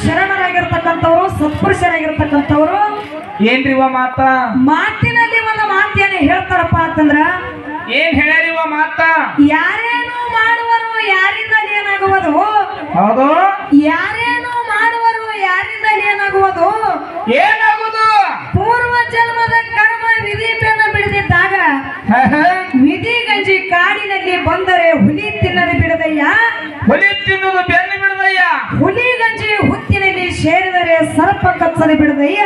ಶರಣರಾಗಿರ್ತಕ್ಕಂಥವ್ರು ಸತ್ಪುರುಷರಾಗಿರ್ತಕ್ಕಂಥವ್ರು ಏನ್ರಿವ ಮಾತ ಮಾತಿನಲ್ಲಿ ಒಂದು ಮಾತೇನು ಹೇಳ್ತಾರಪ್ಪ ಅಂತಂದ್ರ ಏನ್ ಹೇಳ್ಯಾರಿವ ಮಾತ ಯಾರೇನು ಮಾಡುವರು ಯಾರಿಂದ ಏನಾಗುವುದು ಹೌದು ಯಾರೇನು ಮಾಡುವರು ಯಾರಿಂದ ಏನಾಗುವುದು ಏನಾಗುದು ಪೂರ್ವ ಜನ್ಮದ ಕರ್ಮ ವಿಧಿ ಬೆನ್ನ ಬಿಡದಿದ್ದಾಗ ವಿಧಿ ಗಂಜಿ ಕಾಡಿನಲ್ಲಿ ಬಂದರೆ ಹುಲಿ ತಿನ್ನದೆ ಬಿಡದಯ್ಯ ಹುಲಿ ತಿನ್ನುವುದು ಬೆನ್ನು ಬಿಡದಯ್ಯ ಹುಲಿ ಗಂಜಿ ಹುತ್ತಿನಲ್ಲಿ ಸೇರಿದರೆ ಸರ್ಪ ಕಚ್ಚದೆ ಬಿಡದಯ್ಯ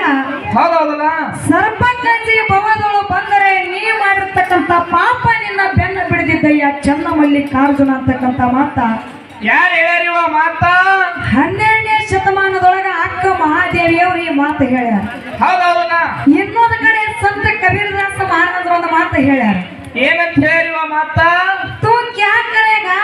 ಹೌದೌದಲ್ಲ ಸರ್ಪ ಗಂಜಿ ಭವದಳು ಬಂದರೆ ನೀ ಮಾಡಿರ್ತಕ್ಕಂಥ ಪಾಪ ನಿನ್ನ ಬೆನ್ನ ಬಿಡದಿದ್ದಯ್ಯ ಚನ್ನಮಲ್ಲಿಕಾರ್ಜುನ ಅಂತಕ್ಕಂಥ ಮಾತ ಯಾರು ಹೇಳ್ಯಾರಿವ ಮಾತ 12ನೇ ಶತಮಾನದೊಳಗ ಅಕ್ಕ ಮಹಾದೇವಿಯವರು ಈ ಮಾತು ಹೇಳ್ಯಾರ ಹೌದೌದಲ್ಲ ಇನ್ನೊಂದು ಕಡೆ ಸಂತ ಕಬೀರದಾಸ ಮಹಾರಾಜರು ಒಂದು ಮಾತು ಹೇಳ್ಯಾರ ಏನಂತ ಹೇಳ್ಯಾರಿವ ಮಾತ तू क्या करेगा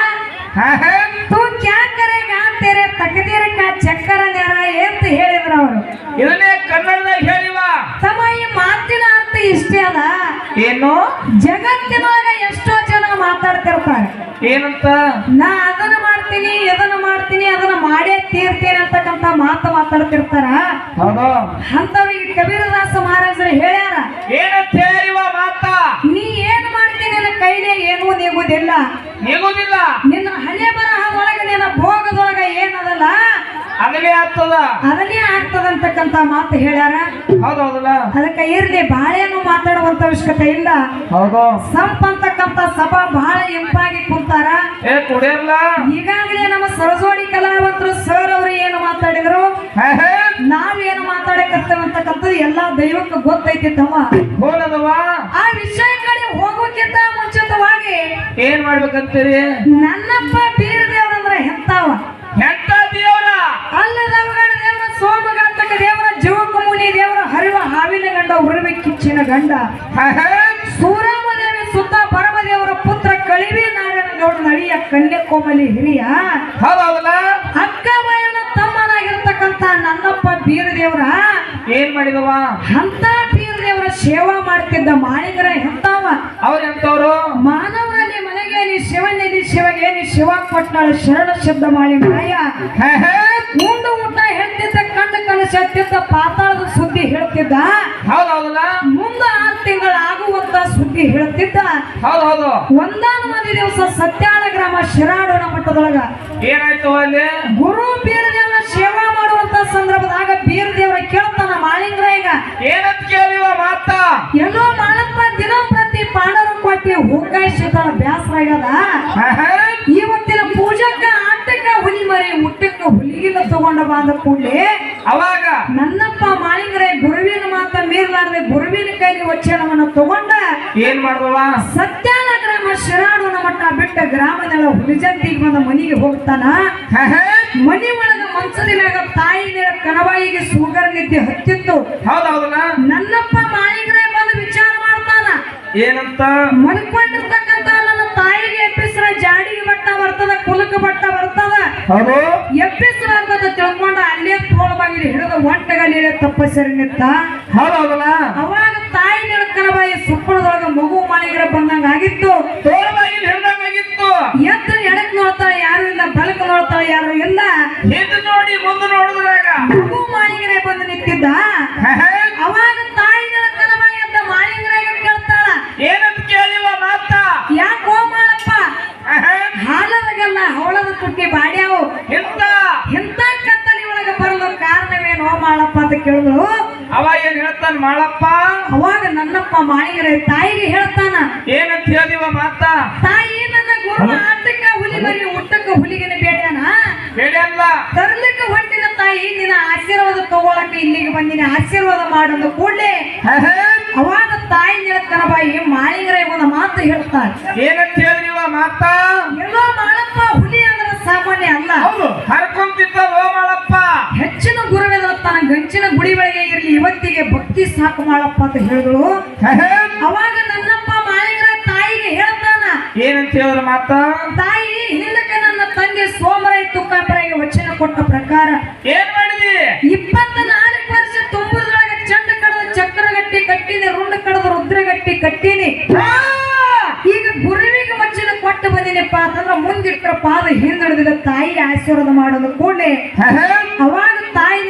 तू क्या करेगा तेरे तकदीर का ಚಕ್ಕರ ನೇರ ಅಂತ ಹೇಳಿದ್ರು ಅವರು ಇದನ್ನೇ ಕನ್ನಡದಾಗ ಹೇಳಿವ ತಮ್ಮ ಈ ಮಾತಿನ ಅರ್ಥ ಇಷ್ಟೇ ಅಲ್ಲ ಏನು ಜಗತ್ತಿನೊಳಗ ಎಷ್ಟೋ ಜನ ಮಾತಾಡ್ತಿರ್ತಾರೆ ಏನಂತ ನಾ ಅದನ್ನ ಮಾಡ್ತೀನಿ ಅದನ್ನ ಮಾಡೇ ತೀರ್ತೀನಿ ಅಂತಕ್ಕಂಥ ಮಾತು ಮಾತಾಡ್ತಿರ್ತಾರ ಹೌದು ಅಂತವ್ರಿಗೆ ಕಬೀರದಾಸ ಮಹಾರಾಜರು ಹೇಳ್ಯಾರ ಏನಂತ ಹೇಳಿವ ಮಾತ ನೀ ಏನ್ ಮಾಡ್ತೀನಿ ನಿನ್ನ ಕೈಲೇ ಏನೂ ನೀಗುದಿಲ್ಲ ನೀಗುದಿಲ್ಲ ನಿನ್ನ ಹಣೆ ಬರಹದೊಳಗೆ ನಿನ್ನ ಭೋಗದೊಳಗ ಏನದಲ್ಲ ಅದನ್ನೇ ಆಗ್ತದ ಅದನ್ನೇ ಆಗ್ತದಂತಕ್ಕಂಥ ಮಾತು ಹೇಳ್ಯಾರ ಹೌದೌದಲ್ಲ ಅದಕ್ಕೆ ಇರ್ಲಿ ಬಾಳೇನು ಮಾತಾಡುವಂತ ಅವಶ್ಯಕತೆ ಇಲ್ಲ ಹೌದು ಸಂಪ್ ಅಂತಕ್ಕಂಥ ಸಭಾ ಬಹಳ ಇಂಪಾಗಿ ಕುಂತಾರ ಏ ಕುಡಿಯಲ್ಲ ಈಗಾಗಲೇ ನಮ್ಮ ಸರಜೋಡಿ ಕಲಾವಂತರು ಸರ್ ಅವರು ಏನು ಮಾತಾಡಿದ್ರು ನಾವೇನು ಮಾತಾಡಕತ್ತೇವಂತಕ್ಕಂಥದ್ದು ಎಲ್ಲಾ ದೈವಕ್ಕೆ ಗೊತ್ತೈತಿ ತಮ್ಮ ಹೋನದವ ಆ ವಿಷಯ ಕಡೆ ಹೋಗೋಕ್ಕಿಂತ ಮುಂಚಿತವಾಗಿ ಏನ್ ಮಾಡ್ಬೇಕಂತೀರಿ ನನ್ನಪ್ಪ ಬೀರ ದೇವರಂದ್ರ ಹೆಂತಾವ ಎಂತ ದೇವ್ರ ಅಲ್ಲದವಗಳ ದೇವರ ಸೋಮಗಾಂತಕ ದೇವರ ಜೀವಕ ಮುನಿ ದೇವರ ಹರಿವ ಹಾವಿನ ಗಂಡ ಉರುವಿ ಕಿಚ್ಚಿನ ಗಂಡ ಸೂರಾಮದೇವಿ ಸುತ್ತ ಪರಮದೇವರ ಪುತ್ರ ಕಳಿವಿ ನಾರಾಯಣ ಗೌಡ ನಳಿಯ ಕನ್ಯಾಕೋಮಲಿ ಹಿರಿಯ ಹೌದೌದಲ್ಲ ಅಕ್ಕ ಬಾಯನ ತಮ್ಮನಾಗಿರ್ತಕ್ಕಂಥ ನನ್ನಪ್ಪ ಬೀರ ದೇವರ ಏನ್ ಮಾಡಿದವ ಅಂತ ಬೀರ ದೇವರ ಸೇವಾ ಮಾಡ್ತಿದ್ದ ಮಾಳಿಗರ ಹೆಂತಾವ ಅವ್ರೆಂತವ್ರು ಮಾನವರಲ್ಲಿ ಮನೆಗೆ ನೀ ಶಿವನಿಧಿ ಶಿವಗೆ ನೀ ಶಿವ ಕೊಟ್ಟಾಳ ಶರಣ ಶಬ್ದ ಮಾಡಿ ಮಾಯ ಮುಂದೆ ಊಟ ಹೇಳ್ತಿದ್ದ ಕಂಡ ಕನಸ ಹೇಳ್ತಿದ್ದ ಪಾತಾಳದ ಸುದ್ದಿ ಹೇಳ್ತಿದ್ದ ಹೌದೌದಲ್ಲ ಮುಂದೆ 6 ತಿಂಗಳಾಗುವಂತ ಸುದ್ದಿ ಹೇಳ್ತಿದ್ದ ಹೌದೌದು ಒಂದಾನೊಂದು ದಿವಸ ಸತ್ಯಾಳ ಗ್ರಾಮ ಶಿರಾಡೋಣ ಮಠದೊಳಗ ಏನಾಯ್ತು ಅಲ್ಲಿ ಗುರು ಬೀರ ದೇವರ ಸೇವಾ ಮಾಡುವಂತ ಸಂದರ್ಭದಾಗ ಬೀರ ದೇವರ ಕೇಳ್ತಾನ ಮಾಳಿಂಗ್ರ ಈಗ ಏನಂತ ಕೇಳಿವ ಮಾತ ಎಲ್ಲೋ ಮಾಳಪ್ಪ ದಿನಂಪ್ರತಿ ಪಾಂಡವರ ಕೊಟ್ಟಿ ಹೂಕಾಯಿಸಿದ ಬ್ಯಾಸರ ಆಗ್ಯದ ಇವತ್ತಿನ ಪೂಜಕ್ಕ ಆಟಕ್ಕ ಹುಲಿ ಮರಿ ಊಟಕ್ಕ ಹುಲಿಗಿಲ್ಲ ತಗೊಂಡ ಬಂದ ಕೂಡಲೇ ಅವಾಗ ನನ್ನಪ್ಪ ಮಾಳಿಂಗ್ರೆ ಗುರುವಿನ ಮಾತ ಮೀರ್ಲಾರ್ದೆ ಗುರುವಿನ ಕೈಲಿ ವಚನವನ್ನ ತಗೊಂಡ ಏನ್ ಮಾಡ್ದವ ಸತ್ಯಾನ ಗ್ರಾಮ ಶಿರಾಡೋಣ ಮಠ ಬಿಟ್ಟ ಗ್ರಾಮದಲ್ಲ ಹುಲಿಜಂತಿಗೆ ಬಂದ ಮನೆಗೆ ಹೋಗ್ತಾನ ಮನಿ ಒಳಗ ಮಂಚದ ಮ್ಯಾಗ ತಾಯಿ ಕಣವಾಯಿಗೆ ಸುಗರ್ ನಿದ್ದೆ ಹತ್ತಿತ್ತು ಹೌದೌದಲ್ಲ ನನ್ನಪ್ಪ ಮಾಳಿಗ್ರೆ ಬಂದು ವಿಚಾರ ಮಾಡ್ತಾನ ಏನಂತ ಮಲ್ಕೊಂಡಿರ್ತಕ್ಕಂಥ ನನ್ನ ತಾಯಿಗೆ ಎಬ್ಬಿಸ್ರ ಜಾಡಿಗೆ ಬಟ್ಟ ಬರ್ತದ ಕುಲಕ ಬಟ್ಟ ಬರ್ತದ ಹೌದು ಎಬ್ಬಿಸ್ರಾರ್ದ ತಿಳ್ಕೊಂಡ ಅಲ್ಲೇ ತೋಳಬಾಗಿಲು ಹಿಡಿದು ಒಂಟಗಲ್ಲಿ ತಪ್ಪಸರಿ ನಿಂತ ಹೌದೌದಲ್ಲ ಅವಾಗ ತಾಯಿ ಕಣವಾಯಿ ಸುಪ್ಪಳದೊಳಗ ಮಗು ಮಾಳಿಗ್ರೆ ಬಂದಂಗ ಆಗಿತ್ತು ತೋಳಬಾಗಿಲು ಹಿಡ್ದಂಗಾಗಿತ್ತು ಎದ್ದು ಎಡಕ್ ನೋಡ್ತಾಳೆ ಯಾರು ಇಲ್ಲ ಬಲಕ್ ನೋಡ್ತಾಳೆ ಯಾರು ಇಲ್ಲ ಹಿಂದ್ ನೋಡಿ ಮುಂದೆ ನೋಡಿದ್ರಾಗ ಮಗು ಮಾಳಿಗ್ರೆ ಬಂದು ನಿಂತಿದ್ದ ಅವಾಗ ತಾಯಿ ಕಣವಾಯಿ ಅಂತ ಮಾಳಿಗ್ರೆ ಕೇಳ್ತಾಳ ಏನಂತ ಕೇಳಿವ ಮಾತ ಯಾಕೆ ಹೋಮಾಳಪ್ಪ ಹಾಲದಗಲ್ಲ ಹವಳದ ತುಟ್ಟಿ ಬಾಡ್ಯಾವು ಎಂತ ಕತ್ತಲಿ ಒಳಗ ಬರಲು ಕಾರಣವೇನು ಹೋಮಾಳಪ್ಪ ಅಂತ ಕೇಳಿದ್ರು ಅವ ಏನ್ ಹೇಳ್ತಾನ ಮಾಳಪ್ಪ ಅವಾಗ ನನ್ನಪ್ಪ ಮಾಳಿಗ್ರೆ ತಾಯಿಗೆ ಹೇಳ್ತಾನ ಏನಂತ ಹೇಳಿವ ಮಾತ ತಾಯಿ ನನ್ನ ಗುರು ಆಟಕ್ಕ ಹುಲಿ ಬರಿ ಊಟಕ್ಕ ಹುಲಿಗಿನ ಬೇಡ್ಯಾನ ಬೇಡಲ್ಲ ತರ್ಲಿಕ್ಕೆ ಹೊಟ್ಟಿನ ತಾಯಿ ನಿನ್ನ ಆಶೀರ್ವಾದ ತಗೊಳಕ್ಕೆ ಇಲ್ಲಿಗೆ ಬಂದಿನ ಆಶೀರ್ವಾದ ಮಾಡಲು ಕೂಡಲೇ ಅವಾಗ ತಾಯಿ ನಿಳಕ್ಕನ ಬಾಯಿ ಮಾಳಿಗ್ರೆ ಒಂದು ಮಾತು ಹೇಳ್ತಾಳೆ ಏನಂತ ಹೇಳಿವ ಮಾತ ಎಲ್ಲೋ ಮಾಳಪ್ಪ ಹುಲಿ ಅಂದ್ರೆ ಸಾಮಾನ್ಯ ಅಲ್ಲ ಹರ್ಕೊಂತಿದ್ದ ಓ ಮಾಳಪ್ಪ ಹೆಚ್ಚಿನ ಗುರುವಿನ ತನ್ನ ಗಂಚಿನ ಗುಡಿ ಒಳಗೆ ಇರಲಿ ಇವತ್ತಿಗೆ ಭಕ್ತಿ ಸಾಕು ಮಾಡಪ್ಪ ಅಂತ ಹೇಳಿದ್ರು ಅವಾಗ ನನ್ನಪ್ಪ ಮಾಳಿಗ್ರೆ ತಾಯಿಗೆ ಹೇಳ್ತಾನ ಏನಂತ ಹೇಳಿದ್ರ ಮಾತ ತಾಯಿ ಹಿಂದಕ್ಕೆ ನನ್ನ ತಂದೆ ಸೋಮರಾಯ ತುಕ್ಕಾಪುರಿಗೆ ವಚನ ಕೊಟ್ಟ ಪ್ರಕಾರ ಏನ್ ಮಾಡಿದಿ 24 ವರ್ಷ ತುಂಬುದ್ರೊಳಗೆ ಚಂಡ ಕಡದ ಚಕ್ರಗಟ್ಟಿ ಕಟ್ಟಿನಿ ರುಂಡ ಕಡದ ರುದ್ರಗಟ್ಟಿ ಕಟ್ಟಿನಿ ಈಗ ಗುರುವಿಗೆ ವಚನ ಕೊಟ್ಟು ಬಂದಿನಪ್ಪ ಅಂತಂದ್ರ ಮುಂದಿಟ್ರ ಪಾದ ಹಿಂದಿಡಿದಿಲ್ಲ ತಾಯಿ ಆಶೀರ್ವಾದ ಮಾಡೋದು ಕೂಡಲೇ ಅವಾಗ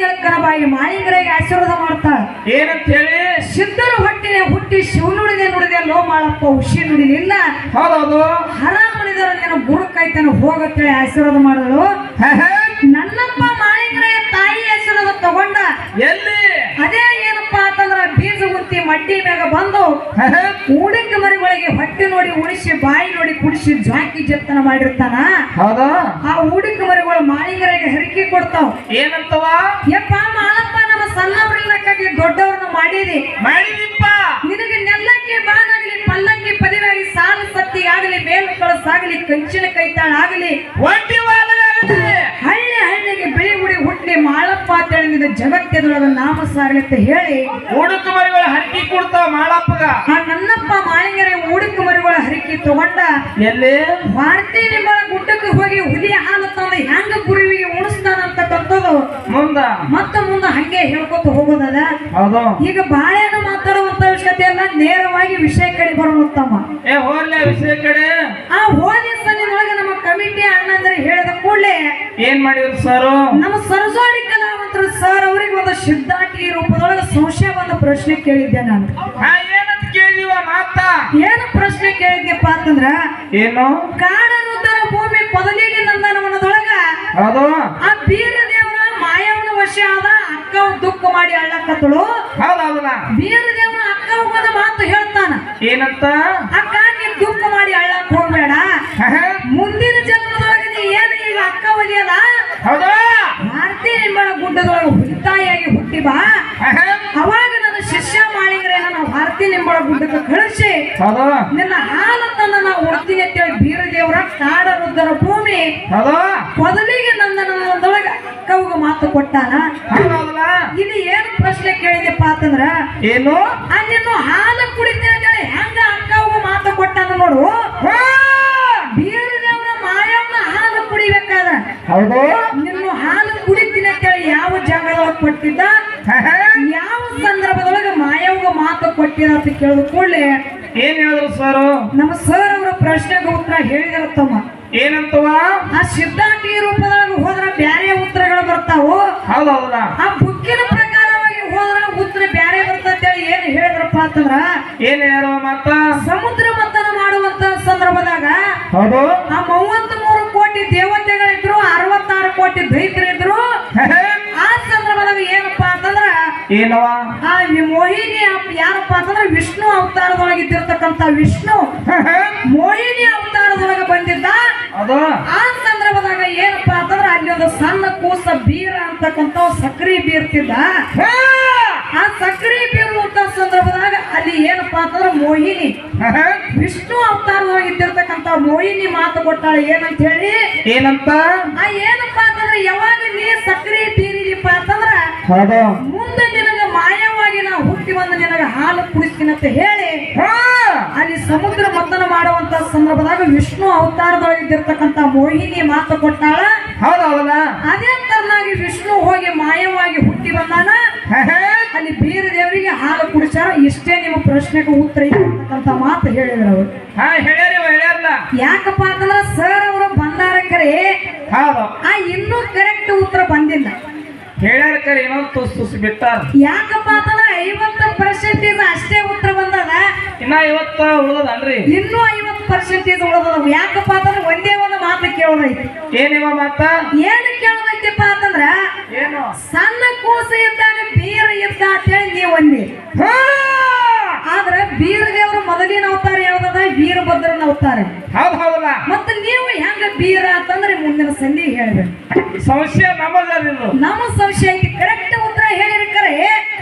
ತಾಯಿ ಮಾಳಿಂಗರಿಗೆ ಆಶೀರ್ವಾದ ಮಾಡ್ತಾಳ. ಏನಂತ ಹೇಳಿ? ಸಿದ್ಧರ ಹೊಟ್ಟಿನ ಹುಟ್ಟಿ ಶಿವನುಡಿದೆ ನುಡಿದೆ ಲೋ ಮಾಳಪ್ಪ ಹುಷಿ ನುಡಿಲಿಲ್ಲ. ಹೌದೌದು. ಹರ ಮಾಡಿದರ ನೀನು ಗುರುಕಾಯ್ತಾನೆ ಹೋಗತ್ತೇಳಿ ಆಶೀರ್ವಾದ ಮಾಡಿದಳು. ನನ್ನಪ್ಪ ಮಾಳಿಂಗರ ತಾಯಿ ಆಶೀರ್ವಾದ ತಗೊಂಡ ಎಲ್ಲಿ? ಅದೇ ಏನಪ್ಪಾ ಅಂತಂದ್ರ ಬೀಜ ಗುಂತಿ ಮಡ್ಡಿ ಮ್ಯಾಗ ಬಂದು ಊಡಕ್ಕೆ ಮರಿಗಳಿಗೆ ಹೊಟ್ಟೆ ನೋಡಿ ಉಣಿಸಿ ಬಾಯಿ ನೋಡಿ ಕುಡಿಸಿ ಜಾಕಿ ಜತ್ತನ ಮಾಡಿರ್ತಾನ. ಹೌದಾ? ಆ ಊಡಕ್ಕೆ ಮರಿಗಳು ಮಾಳಿಂಗರಿಗೆ ಹರಿಕೆ ಕೊಡ್ತಾವ. ಏನಂತವ? ಯಪ್ಪ ಮಾಳಪ್ಪ ನಮ್ಮ ಸಣ್ಣವ್ರಿಲ್ಲಕ್ಕಾಗಿ ದೊಡ್ಡವ್ರನ್ನ ಮಾಡಿದಿ. ಮಾಡಿದಿಪ್ಪ. ನಿನಗೆ ನೆಲ್ಲಕ್ಕೆ ಬಾನಾಗಲಿ ಪಲ್ಲಕ್ಕಿ ಪದಿವಾಗಿ ಸಾಲು ಸತ್ತಿ ಆಗಲಿ ಮೇಲು ಕಳಸಾಗಲಿ ಕಂಚಿನ ಕೈತಾಳ ಆಗಲಿ ಒಂಟಿ ವಾದಗಾಗಲಿ ಹಳ್ಳಿ ಹಳ್ಳಿಗೆ ಬಿಳಿ ಗುಡಿ ಹುಟ್ಟಿ ಮಾಳಪ್ಪ ಅಂತೇಳಿ ನಿನ್ನ ಜಗತ್ತೆದೊಳಗ ನಾಮ ಸಾರಲಿ ಅಂತ ಹೇಳಿ ಉಡುಕು ಮರಿಗಳು ಹರಕಿ ಕೊಡ್ತಾವ ಮಾಳಪ್ಪಗ. ಆ ನನ್ನಪ್ಪ ಮಾಳಿಂಗರ ಉಡುಕು ಮರಿಗಳ ಹರಿಕೆ ತಗೊಂಡ ಎಲ್ಲಿ? ಭಾರತಿ ನಿಮ್ಮಳ ಗುಡ್ಡಕ್ಕೆ ಹೋಗಿ ಹುಲಿ ಹಾಲು ತಂದು ಹೆಂಗ ಗುರುವಿಗೆ ಉಣಿಸ್ತಾನ ಅಂತಕ್ಕಂಥದ್ದು ಮುಂದ ಮುಂದೆ ಹಂಗೆ ಹೇಳ್ಕೊತ ಹೋಗೋದದ. ಹೌದು. ಈಗ ಬಾಳೆನ ಮಾತಾಡುವಂತ ವಿಷಯತೆ ಎಲ್ಲ ನೇರವಾಗಿ ವಿಷಯ ಕಡೆ ಬರುತ್ತಮ್ಮ. ಹೋಗ್ಲಿ ವಿಷಯ ಕಡೆ. ಆ ಹೋದ ಸಲಿನೊಳಗೆ ನಮ್ಮ ಕಮಿಟಿ ಅಣ್ಣಂದ್ರೆ ಹೇಳಿದ ಕೂಡಲೇ ಏನ್ ಮಾಡಿದ್ರು ಸರ್? ನಮ್ಮ ಸರಸ್ವಾಡಿ ಕಲಾವಂತರು ಸರ್ ಅವ್ರಿಗೆ ಒಂದು ಸಿದ್ಧಾಂತಿ ರೂಪದೊಳಗೆ ಸಂಶಯ ಒಂದು ಪ್ರಶ್ನೆ ಕೇಳಿದ್ದೆ ನಾನು. ಏನಂತ ಕೇಳಿವ ಮಾತ? ಏನು ಪ್ರಶ್ನೆ ಕೇಳಿದ್ಯಪ್ಪ ಅಂತಂದ್ರ ಏನು? ಕಾಡನುತ್ತರ ಭೂಮಿ ಪದಲಿಗೆ ನಂದನವನದೊಳಗ ಹೌದು. ಆ ಬೀರ ದೇವರ ಮಾಯವನ ವಶ ಆದ ಅಕ್ಕ ದುಃಖ ಮಾಡಿ ಅಳ್ಳಕತ್ತಳು. ಹೌದೌದಲ್ಲ. ಬೀರ ದೇವರ ಅಕ್ಕ ಹೋದ ಮಾತು ಹೇಳ್ತಾನ. ಏನಂತ? ಅಕ್ಕ ನೀನ್ ದುಃಖ ಮಾಡಿ ಅಳ್ಳಕ್ ಹೋಗ್ಬೇಡ, ಮುಂದಿನ ಜನ್ಮದೊಳಗೆ ನೀ ಏನು ಈಗ ಅಕ್ಕ ಒಲಿಯದ ಹೌದಾ? ಭಾರತಿ ನಿಮ್ಮಳ ಗುಡ್ಡದೊಳಗೆ ಹುಲಿತಾಯಿಯಾಗಿ ಹುಟ್ಟಿ ಬಾ. ಅವಾಗ ನನ್ನ ಶಿಷ್ಯ ಮಾಳಿಗರೆ ನನ್ನ ಭಾರತಿ ನಿಮ್ಮಳ ಗುಡ್ಡಕ್ಕೆ ಕಳಿಸಿ ನಿನ್ನ ಹಾಲು ತಂದ ನಾ ಉಡ್ತೀನಿ ಅಂತೇಳಿ ಬೀರ ದೇವರ ಕಾಡ ರುದ್ದರ ಭೂಮಿ ಮೊದಲಿಗೆ ನಂದನದೊಳಗೆ ಅಕ್ಕವ್ಗ ಮಾತು ಕೊಟ್ಟಾನ. ಇಲ್ಲಿ ಏನು ಪ್ರಶ್ನೆ ಕೇಳಿದೆಪ್ಪ ಅಂತಂದ್ರ ಏನು? ನಿನ್ನ ಹಾಲು ಕುಡಿತೀನಿ ಅಂತೇಳಿ ಹೆಂಗ ಅಕ್ಕವ್ಗ ಮಾತು ಕೊಟ್ಟಾನ ನೋಡು. ಬೀರ ದೇವರ ಮಾಯವ್ನ ಹಾಲು ಕುಡಿಬೇಕಾದ್ರ ಹೌದು ನಿನ್ನ ಹಾಲು ಕುಡಿತೀನಿ ಅಂತೇಳಿ ಯಾವ ಜಾಗದೊಳಗೆ ಕೊಟ್ಟಿದ್ದ, ಯಾವ ಸಂದರ್ಭದೊಳಗೆ ಮಾಯವ್ಗ ಮಾತು ಕೊಟ್ಟಿದ ಅಂತ ಕೇಳಿದ ಕೂಡಲೇ ಏನ್ ಹೇಳಿದ್ರು ಸರ್? ನಮ್ಮ ಸರ್ ಅವರ ಪ್ರಶ್ನೆಗೆ ಉತ್ತರ ಹೇಳಿದಾರ ತಮ್ಮ. ಏನಂತವ? ಆ ಸಿದ್ಧಾಂತಿ ರೂಪದಾಗ ಹೋದ್ರ ಬ್ಯಾರೆ ಉತ್ತರಗಳು ಬರ್ತಾವು. ಹೌದೌದಲ್ಲ. ಆ ಬುಕ್ಕಿನ ಪ್ರಕಾರವಾಗಿ ಹೋದ್ರ ಉತ್ತರ ಬ್ಯಾರೆ ಬರ್ತಂತ ಏನ್ ಹೇಳಿದ್ರಪ್ಪ ಅಂತಂದ್ರ ಏನ್ ಹೇಳುವ ಮಾತ? ಸಮುದ್ರ ಮಂಥನ ಮಾಡುವಂತ ಸಂದರ್ಭದಾಗ ಹೌದು ಆ 33 ಕೋಟಿ ದೇವತೆಗಳಿದ್ರು, 66 ಕೋಟಿ ದೈತ್ರಿದ್ರು. ಆ ಸಂದರ್ಭದಾಗ ಏನಪ್ಪಾ ಅಂತಂದ್ರ ಏನವ? ಆ ಮೋಹಿನಿ ಯಾರಪ್ಪ ಅಂತಂದ್ರ ವಿಷ್ಣು ಅವತಾರದೊಳಗಿದ್ದಿರ್ತಕ್ಕಂತ ವಿಷ್ಣು ಮೋಹಿನಿ ಅವತಾರದೊಳಗೆ ಬಂದಿದ್ದ. ಆ ಸಂದರ್ಭದಾಗ ಏನಪ್ಪಾ ಅಂತಂದ್ರ ಅಲ್ಲಿ ಒಂದು ಸಣ್ಣ ಕೂಸ ಬೀರ ಅಂತಕ್ಕಂತ ಸಕ್ರಿ ಬೀರ್ತಿದ್ದ. ಆ ಸಕ್ರಿ ಬೀರುವಂತ ಸಂದರ್ಭದಾಗ ಅಲ್ಲಿ ಏನಪ್ಪಾ ಅಂತಂದ್ರ ಮೋಹಿನಿ ವಿಷ್ಣು ಅವತಾರದೊಳಗಿದ್ದಿರ್ತಕ್ಕಂತ ಮೋಹಿನಿ ಮಾತು ಕೊಟ್ಟಾಳೆ. ಏನಂತ ಹೇಳಿ? ಏನಂತ? ಏನಪ್ಪಾ ಅಂತಂದ್ರ ಯಾವಾಗ ನೀ ಸಕ್ರಿ ಬೀರಿದೀಪ ಅಂತಂದ್ರ ಮುಂದೆ ನಿನಗ ಮಾಯವಾಗಿ ನಾ ಹುಟ್ಟಿ ಬಂದು ನಿನಗ ಹಾಲು ಕುಡಿಸ್ತೀನಿ ಅಂತ ಹೇಳಿ ಅಲ್ಲಿ ಸಮುದ್ರ ಮಂಥನ ಮಾಡುವಂತ ಸಂದರ್ಭದಾಗ ವಿಷ್ಣು ಅವತಾರದೊಳಗಿದ್ದಿರ್ತಕ್ಕಂತ ಮೋಹಿನಿ ಮಾತು ಕೊಟ್ಟಾಳ. ಹೌದೌದಲ್ಲ. ಅದೇ ತರನಾಗಿ ವಿಷ್ಣು ಹೋಗಿ ಮಾಯವಾಗಿ ಹುಟ್ಟಿ ಬಂದಾನ. ಅಲ್ಲಿ ಬೀರ ದೇವರಿಗೆ ಹಾಲು ಕುಡಿಸಾರ. ಇಷ್ಟೇ ನಿಮ್ಮ ಪ್ರಶ್ನೆಗೆ ಉತ್ತರ ಇರ್ತಕ್ಕಂತ ಮಾತು ಹೇಳಿದ್ರು ಅವರು. ಹೇಳ್ಯಾರಲ್ಲ. ಯಾಕಪ್ಪ ಅಂತಂದ್ರ ಸರ್ ಅವರು ಬಂದಾರ ಕರೆ ಇನ್ನೂ ಕರೆಕ್ಟ್ ಉತ್ತರ ಬಂದಿಲ್ಲ. ಹೇಳ್ಯಾರ ಕರೆ ಇನ್ನೊಂದು ತುಸು ಬಿಟ್ಟಾರ. ಯಾಕಪ್ಪ ಅಂತಂದ್ರ 50% ಅಷ್ಟೇ ಉತ್ತರ ಬಂದದ. ಇನ್ನ 50 ಉಳಿದದನ್ರಿ. ಇನ್ನೂ 50% ಉಳಿದದ. ಯಾಕಪ್ಪ ಅಂತಂದ್ರ ಒಂದೇ ಒಂದು ಮಾತು ಕೇಳೋದೈತಿ. ಏನಿವ ಮಾತ? ಏನು ಕೇಳೋದೈತಿಪ್ಪ ಅಂತಂದ್ರ ಏನು? ಸಣ್ಣ ಕೂಸ ಇದ್ದಾಗ ಬೀರ ಇದ್ದ ಅಂತೇಳಿ ನೀವು ಒಂದೇ. ಆದ್ರ ಬೀರ ದೇವರ ಮೊದಲಿನ ಅವತಾರ ಯಾವ್ದದ? ವೀರಭದ್ರನ ಅವತಾರ. ಹೌದಲ್ಲ. ಮತ್ತೆ ನೀವು ಹೆಂಗ ಬೀರ ಅಂತಂದ್ರೆ ಮುಂದಿನ ಸಂಧಿ ಹೇಳ್ಬೇಕು. ಸಂಶಯ ನಮ್ಮ ಸಂಶಯ ಐತಿ. ಕರೆಕ್ಟ್ ಉತ್ತರ ಹೇಳಿರ್ಕರೆ.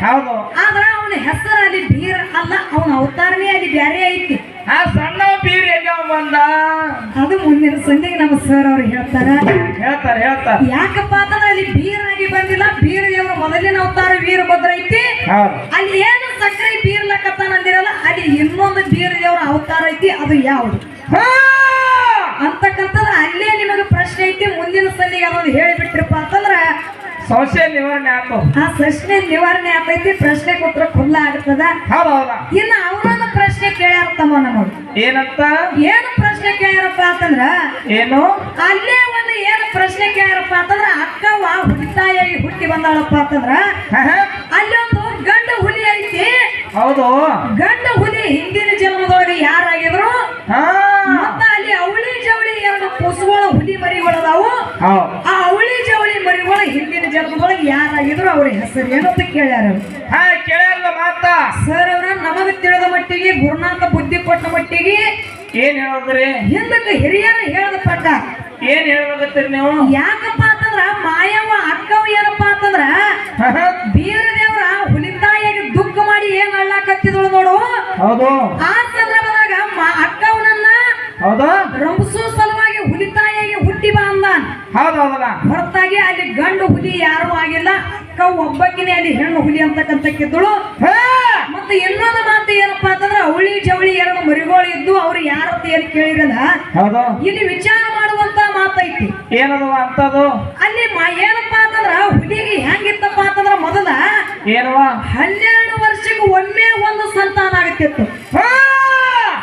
ಹೌದು. ಆದ್ರ ಅವನ ಹೆಸರು ಅಲ್ಲಿ ಬೀರ ಅಲ್ಲ, ಅವನ ಅವತಾರನೇ ಅಲ್ಲಿ ಬ್ಯಾರೆ ಐತಿ. ಆ ಸಣ್ಣ ಬೀರ್ ಎಲ್ಲ ಬಂದ ಅದು ಮುಂದಿನ ಸಂಧಿಗೆ ನಮ್ಮ ಸರ್ ಅವ್ರು ಹೇಳ್ತಾರೆ. ಯಾಕಪ್ಪ ಅಂತಂದ್ರೆ ಅಲ್ಲಿ ಬೀರಾಗಿ ಬಂದಿಲ್ಲ. ಬೀರ ದೇವರ ಮೊದಲಿನ ಅವತಾರ ವೀರಭದ್ರ ಐತಿ. ಅಲ್ಲಿ ಏನು ಸಕ್ರೆ ಬೀರ್ಲಕತ್ತಾನ ಅಂದಿರಲ್ಲ, ಅಲ್ಲಿ ಇನ್ನೊಂದು ಬೀರ ದೇವರ ಅವತಾರ ಐತಿ. ಅದು ಯಾವುದು ಅಂತಕ್ಕಂಥದ್ದು ಅಲ್ಲೇ ನಿಮಗೆ ಪ್ರಶ್ನೆ ಐತಿ. ಮುಂದಿನ ಸಂಧಿಗೆ ಅದೊಂದು ಹೇಳಿಬಿಟ್ರಪ್ಪ ಅಂತಂದ್ರ ಸಂಶಯ ನಿವಾರಣೆ ಆಯ್ತು. ಆ ಪ್ರಶ್ನೆ ನಿವಾರಣೆ ಆಗ್ತೈತಿ. ಪ್ರಶ್ನೆ ಉತ್ತರ ಖುಲ್ಲ ಆಗ್ತದ. ಇನ್ನು ಅವರೊಂದು ಪ್ರಶ್ನೆ ಕೇಳ್ಯಾರತ್ತಮ್ಮ ನಮಗ. ಏನಂತ? ಏನು ಪ್ರಶ್ನೆ ಕೇಳ್ಯಾರಪ್ಪ ಅಂತಂದ್ರ ಏನು? ಅಲ್ಲೇ ಒಂದು ಏನು ಪ್ರಶ್ನೆ ಕೇಳ್ಯಾರಪ್ಪ ಅಂತಂದ್ರ ಅಕ್ಕವ್ವ ಹುಟ್ಟಿತಾಯಾಗಿ ಹುಟ್ಟಿ ಹುಟ್ಟಿ ಬಂದಾಳಪ್ಪ ಅಂತಂದ್ರ ಅಲ್ಲಿ ಒಂದು ಗಂಡ ಹುಲಿ ಐತಿ. ಹೌದು. ಗಂಡ ಹುಲಿ ಹಿಂದಿನ ಜನ್ಮದೊಳಗೆ ಯಾರಾಗಿದ್ರು ಹಾ ಮತ್ತ ಅಲ್ಲಿ ಅವಳಿ ಜವಳಿ ಎರಡು ಕೂಸುಗಳ ಹುಲಿ ಮರಿಗಳದಾವು. ಆ ಅವಳಿ ಜವಳಿ ಮರಿಗಳ ಹಿಂದಿನ ಜನ್ಮದೊಳಗೆ ಯಾರಾಗಿದ್ರು ಅವ್ರ ಹೆಸರು ಏನಂತ ಕೇಳ್ಯಾರ. ಹಾ ಕೇಳಲ್ಲ ಮಾತ ಸರ್ ಅವ್ರ ನಮಗ ತಿಳಿದ ಮಟ್ಟಿಗೆ ಗುರುನಾಥ ಬುದ್ಧಿ ಕೊಟ್ಟ ಮಟ್ಟಿಗೆ ಏನ್ ಹೇಳಿದ್ರಿ? ಹಿಂದಕ್ಕೆ ಹಿರಿಯರ ಹೇಳದ ಪ್ರಕಾರ ಏನ್ ಹೇಳ್ಬೇಕತ್ತೀರಿ ನೀವು? ಯಾಕಪ್ಪ ಅಂತಂದ್ರ ಮಾಯವ್ವ ಅಕ್ಕವ್ ಏನಪ್ಪಾ ಅಂತಂದ್ರ ಬೀರ ದೇವ್ರ ಹುಲಿತಾಯಿಯಾಗಿ ದುಃಖ ಮಾಡಿ ಏನ್ ಅಳ್ಳಾಕತ್ತಿದಳು ನೋಡು. ಹೌದು. ಆ ಸಂದರ್ಭದಾಗ ಅಕ್ಕವನನ್ನ ಹೌದು ರಂಸು ಸಲುವಾಗಿ ಹುಲಿತಾಯಿಯಾಗಿ ಹುಟ್ಟಿ ಬಾ ಅಂದಾನ. ಹೌದೌದಲ್ಲ. ಹೊರತಾಗಿ ಅಲ್ಲಿ ಗಂಡು ಹುಲಿ ಯಾರು ಆಗಿಲ್ಲ. ಅಕ್ಕ ಒಬ್ಬಕಿನೇ ಅಲ್ಲಿ ಹೆಣ್ಣು ಹುಲಿ ಅಂತಕ್ಕಂತಕ್ಕಿದ್ದಳು. ಮತ್ತೆ ಇನ್ನೊಂದು ಮಾತು ಏನಪ್ಪಾ ಅಂತಂದ್ರ ಅವಳಿ ಜವಳಿ ಎರಡು ಮರಿಗಳು ಇದ್ದು ಅವ್ರು ಯಾರತ್ತ ಏನ್ ಕೇಳಿರಲ್ಲ. ಹೌದು. ಇಲ್ಲಿ ವಿಚಾರ ಮಾಡುವಂತ ಮಾತೈತಿ. ಏನದು ಅಂತದು? ಅಲ್ಲಿ ಏನಪ್ಪಾ ಅಂತಂದ್ರ ಹುಲಿಗೆ ಹೆಂಗಿತ್ತಪ್ಪ ಅಂತಂದ್ರ ಮೊದಲ ಏನವ 12 ವರ್ಷಕ್ಕೆ ಒಮ್ಮೆ ಒಂದು ಸಂತಾನ ಆಗತ್ತಿತ್ತು.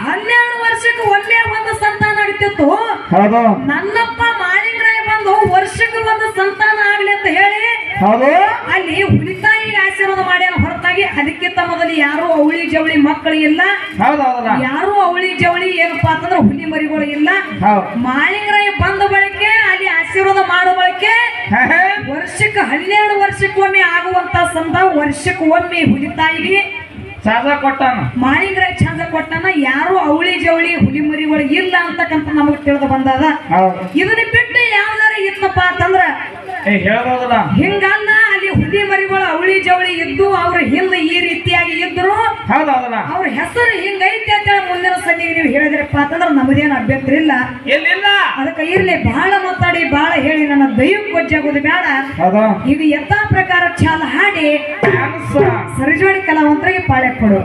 12 ವರ್ಷಕ್ಕೆ ಒಮ್ಮೆ ಒಂದು ಸಂತಾನ ಆಗತ್ತಿತ್ತು. ಹೌದು. ನನ್ನಪ್ಪ ಮಾಳಿಂಗರಾಯ ಬಂದು ವರ್ಷಕ್ಕೆ ಒಂದು ಸಂತಾನ ಆಗ್ಲಿ ಅಂತ ಹೇಳಿ ಹೌದು ಅಲ್ಲಿ ಹುಲಿತಾಯಿಗೆ ಆಶೀರ್ವಾದ ಮಾಡ್ಯಾನ. ಹೊರತಾಗಿ ಅದಕ್ಕಿಂತ ಮೊದಲು ಯಾರು ಅವಳಿ ಜವಳಿ ಮಕ್ಕಳು ಇಲ್ಲ. ಹೌದೌದಲ್ಲ. ಯಾರು ಅವಳಿ ಜವಳಿ ಏನಪ್ಪಾ ಅಂತಂದ್ರ ಹುಲಿ ಮರಿಗಳು ಇಲ್ಲ. ಮಾಳಿಂಗರಾಯ ಬಂದ ಬಳಿಕೆ ಅಲ್ಲಿ ಆಶೀರ್ವಾದ ಮಾಡೋ ಬಳಿಕೆ ವರ್ಷಕ್ಕೆ 12 ವರ್ಷಕ್ಕೊಮ್ಮೆ ಆಗುವಂತ ಸಂತ ವರ್ಷಕ್ಕೆ ಒಮ್ಮೆ ಹುಲಿತಾಯಿಗೆ ಚಾದ ಕೊಟ್ಟಾನ. ಮಾಳಿಂಗರಾಯ ಚಂದ ಕೊಟ್ಟಾನ. ಯಾರು ಅವಳಿ ಜವಳಿ ಹುಲಿ ಮರಿಗಳು ಇಲ್ಲ ಅಂತಕ್ಕಂತ ನಮಗ್ ತಿಳಿದು ಬಂದದ. ಇದನ್ನ ಬಿಟ್ಟು ಯಾವ್ದಾರ ಇತ್ತಪ್ಪ ಅಂತಂದ್ರ ಹೇಳೋದಲ್ಲ ಹಿಂಗಲ್ಲ. ಅಲ್ಲಿ ಹುಲಿ ಮರಿಗಳು ಅವಳಿ ಜವಳಿ ಇದ್ದು ಅವ್ರ ಹಿಂದೆ ಈ ರೀತಿಯಾಗಿ ಇದ್ರು. ಹೌದೌದಲ್ಲ. ಅವ್ರ ಹೆಸರು ಹಿಂಗೈತಿ ಅಂತೇಳಿ ಮುಂದಿನ ಸಂದಿಗೆ ನೀವು ಹೇಳಿದ್ರಪ್ಪ ಅಂತಂದ್ರ ನಮದೇನು ಅಭ್ಯಂತರ ಇಲ್ಲ. ಎಲ್ಲಿಲ್ಲ. ಅದಕ್ಕೆ ಇರ್ಲಿ ಬಹಳ ಮಾತಾಡಿ ಬಹಳ ಹೇಳಿ ನನ್ನ ದೈವಕ್ಕೆ ಗೊಜ್ಜಾಗೋದು ಬೇಡ. ಈಗ ಯಥಾ ಪ್ರಕಾರ ಚಾಲ ಹಾಡಿ ಸರಿಜೋಡಿ ಕಲಾವಂತರಿಗೆ ಪಾಳೆ ಕೊಡು.